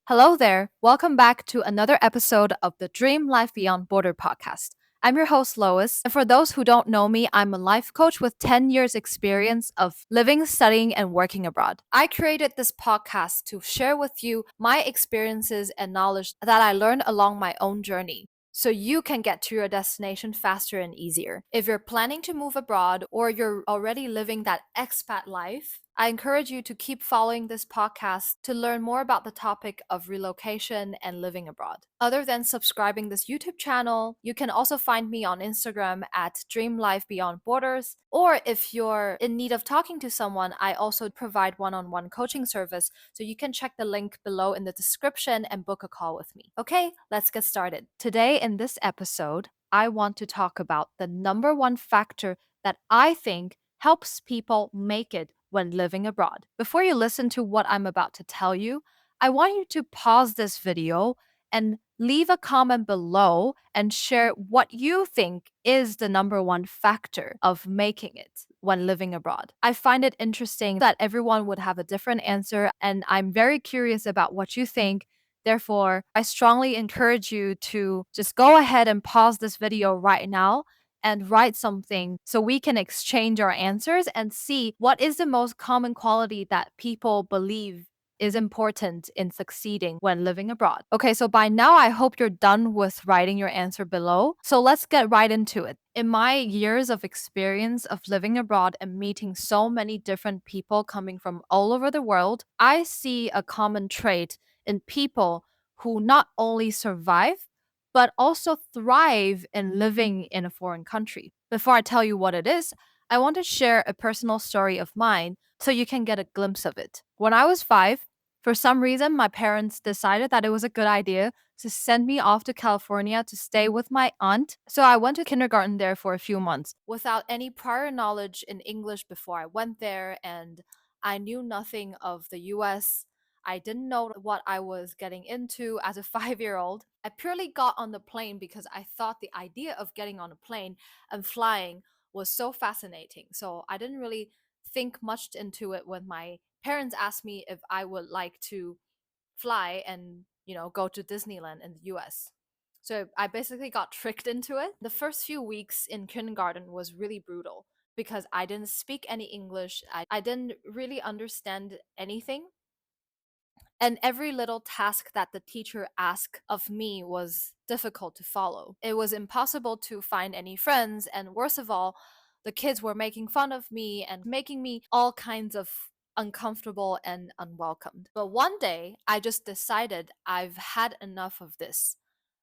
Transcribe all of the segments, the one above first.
Hello there. Welcome back to another episode of the Dream Life Beyond Border podcast. I'm your host, Lois. And for those who don't know me, I'm a life coach with 10 years' experience of living, studying, and working abroad. I created this podcast to share with you my experiences and knowledge that I learned along my own journey, so you can get to your destination faster and easier. If you're planning to move abroad or you're already living that expat life, I encourage you to keep following this podcast to learn more about the topic of relocation and living abroad. Other than subscribing this YouTube channel, you can also find me on Instagram at Dream Life Beyond Borders. Or if you're in need of talking to someone, I also provide one-on-one coaching service, so you can check the link below in the description and book a call with me. Okay, let's get started. Today in this episode, I want to talk about the number one factor that I think helps people make it when living abroad. Before you listen to what I'm about to tell you, I want you to pause this video and leave a comment below and share what you think is the number one factor of making it when living abroad. I find it interesting that everyone would have a different answer, and I'm very curious about what you think. Therefore, I strongly encourage you to just go ahead and pause this video right now and write something so we can exchange our answers and see what is the most common quality that people believe is important in succeeding when living abroad. Okay, so by now I hope you're done with writing your answer below. So let's get right into it. In my years of experience of living abroad and meeting so many different people coming from all over the world, I see a common trait in people who not only survive but also thrive in living in a foreign country. Before I tell you what it is, I want to share a personal story of mine so you can get a glimpse of it. When I was 5, for some reason, my parents decided that it was a good idea to send me off to California to stay with my aunt. So I went to kindergarten there for a few months without any prior knowledge in English before I went there, and I knew nothing of the US. I didn't know what I was getting into as a 5-year-old. I purely got on the plane because I thought the idea of getting on a plane and flying was so fascinating. So I didn't really think much into it when my parents asked me if I would like to fly and, go to Disneyland in the US. So I basically got tricked into it. The first few weeks in kindergarten was really brutal because I didn't speak any English. I didn't really understand anything, and every little task that the teacher asked of me was difficult to follow. It was impossible to find any friends, and worst of all, the kids were making fun of me and making me all kinds of uncomfortable and unwelcomed. But one day, I just decided I've had enough of this.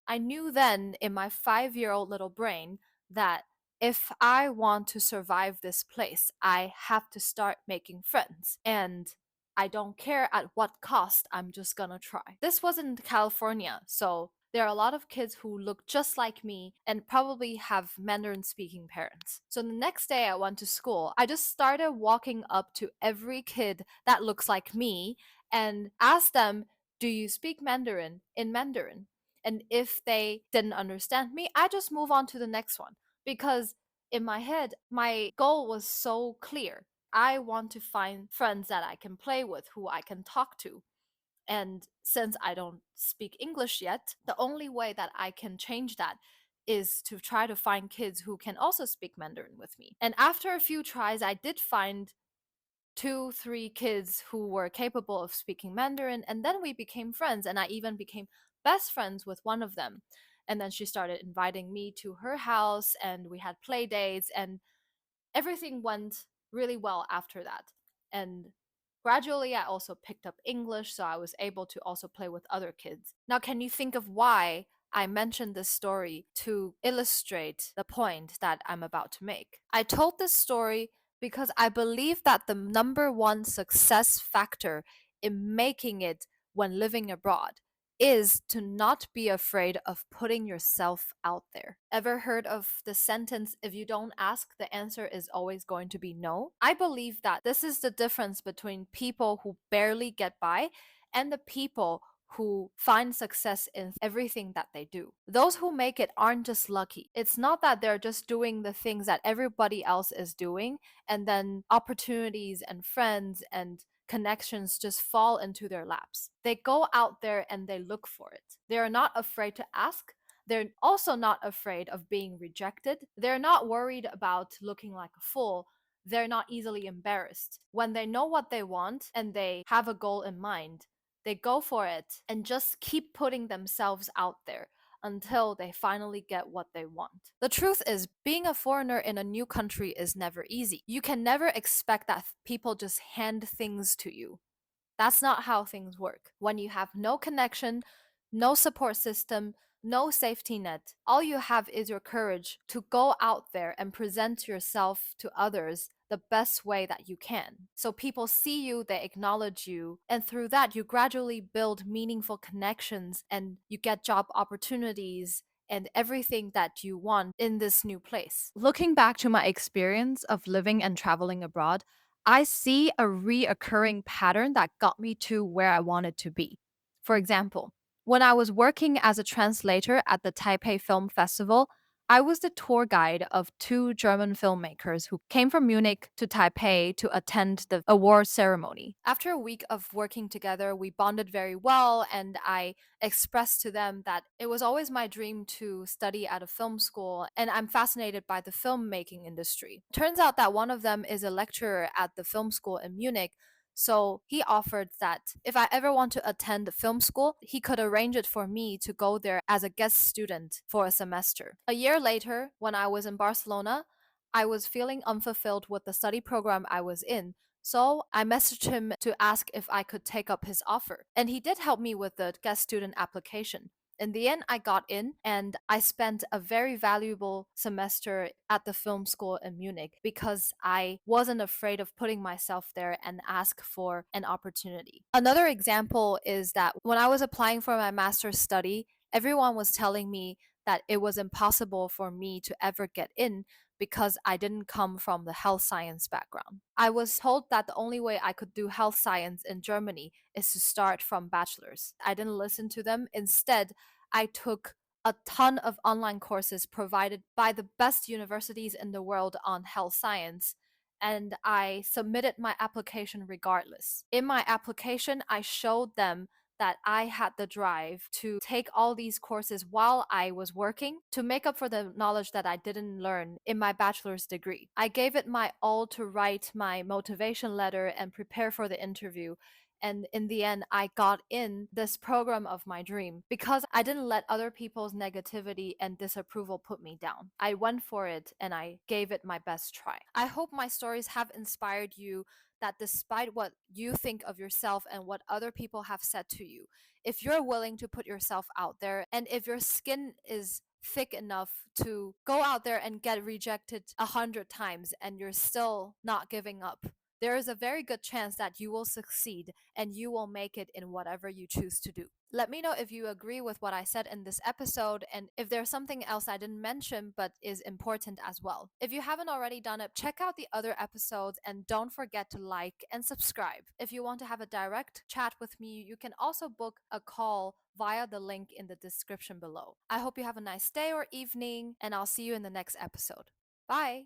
I knew then in my 5-year-old little brain that if I want to survive this place, I have to start making friends. And I don't care at what cost, I'm just gonna try. This was in California, so there are a lot of kids who look just like me and probably have Mandarin speaking parents. So the next day I went to school, I just started walking up to every kid that looks like me and asked them, "Do you speak Mandarin?" in Mandarin. And if they didn't understand me, I just move on to the next one because in my head, my goal was so clear. I want to find friends that I can play with, who I can talk to. And since I don't speak English yet, the only way that I can change that is to try to find kids who can also speak Mandarin with me. And after a few tries, I did find two, three kids who were capable of speaking Mandarin, and then we became friends, and I even became best friends with one of them. And then she started inviting me to her house, and we had play dates, and everything went really well after that. And gradually, I also picked up English, so I was able to also play with other kids. Now, can you think of why I mentioned this story to illustrate the point that I'm about to make? I told this story because I believe that the number one success factor in making it when living abroad is to not be afraid of putting yourself out there. Ever heard of the sentence, if you don't ask, the answer is always going to be no? I believe that this is the difference between people who barely get by and the people who find success in everything that they do. Those who make it aren't just lucky. It's not that they're just doing the things that everybody else is doing, and then opportunities and friends and connections just fall into their laps. They go out there and they look for it. They are not afraid to ask. They're also not afraid of being rejected. They're not worried about looking like a fool. They're not easily embarrassed. When they know what they want and they have a goal in mind, they go for it and just keep putting themselves out there until they finally get what they want. The truth is, being a foreigner in a new country is never easy. You can never expect that people just hand things to you. That's not how things work. When you have no connection, no support system, no safety net, all you have is your courage to go out there and present yourself to others the best way that you can. So people see you, they acknowledge you, and through that, you gradually build meaningful connections and you get job opportunities and everything that you want in this new place. Looking back to my experience of living and traveling abroad, I see a reoccurring pattern that got me to where I wanted to be. For example, when I was working as a translator at the Taipei Film Festival, I was the tour guide of two German filmmakers who came from Munich to Taipei to attend the award ceremony. After a week of working together, we bonded very well, and I expressed to them that it was always my dream to study at a film school, and I'm fascinated by the filmmaking industry. Turns out that one of them is a lecturer at the film school in Munich. So he offered that if I ever want to attend film school, he could arrange it for me to go there as a guest student for a semester. A year later, when I was in Barcelona, I was feeling unfulfilled with the study program I was in. So I messaged him to ask if I could take up his offer. And he did help me with the guest student application. In the end, I got in and I spent a very valuable semester at the film school in Munich because I wasn't afraid of putting myself there and ask for an opportunity. Another example is that when I was applying for my master's study, everyone was telling me that it was impossible for me to ever get in because I didn't come from the health science background. I was told that the only way I could do health science in Germany is to start from bachelor's. I didn't listen to them. Instead, I took a ton of online courses provided by the best universities in the world on health science, and I submitted my application regardless. In my application, I showed them that I had the drive to take all these courses while I was working to make up for the knowledge that I didn't learn in my bachelor's degree. I gave it my all to write my motivation letter and prepare for the interview. And in the end, I got in this program of my dream because I didn't let other people's negativity and disapproval put me down. I went for it and I gave it my best try. I hope my stories have inspired you that despite what you think of yourself and what other people have said to you, if you're willing to put yourself out there and if your skin is thick enough to go out there and get rejected 100 times and you're still not giving up, there is a very good chance that you will succeed and you will make it in whatever you choose to do. Let me know if you agree with what I said in this episode and if there's something else I didn't mention but is important as well. If you haven't already done it, check out the other episodes and don't forget to like and subscribe. If you want to have a direct chat with me, you can also book a call via the link in the description below. I hope you have a nice day or evening, and I'll see you in the next episode. Bye!